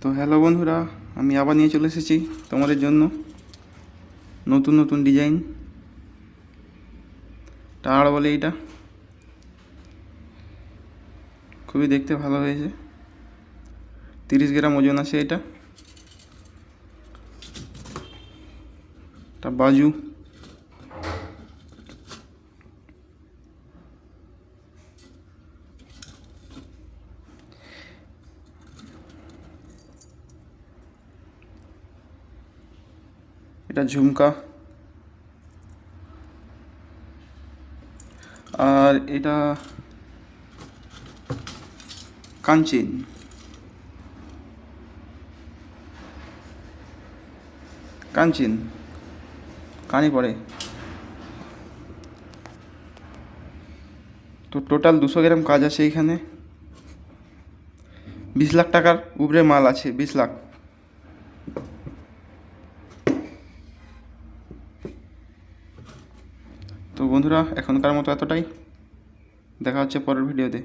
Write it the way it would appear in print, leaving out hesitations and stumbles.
তো হ্যালো বন্ধুরা, আমি আবার নিয়ে চলে এসেছি তোমাদের জন্য নতুন নতুন ডিজাইন। টাওয়ার বলে এটা, খুবই দেখতে ভালো হয়েছে। 30 গ্রাম ওজন আছে এটা বাজু। এটা ঝুমকা, আর এটা কাঞ্চিন। কাঞ্চিন কানে পড়ে। তো টোটাল 200 গ্রাম কাজ আছে এইখানে। 20 লাখ টাকার উপরে মাল আছে, 20 লাখ। তো বন্ধুরা, এখনকার মতো এতটাই। দেখা হচ্ছে পরের ভিডিওতে।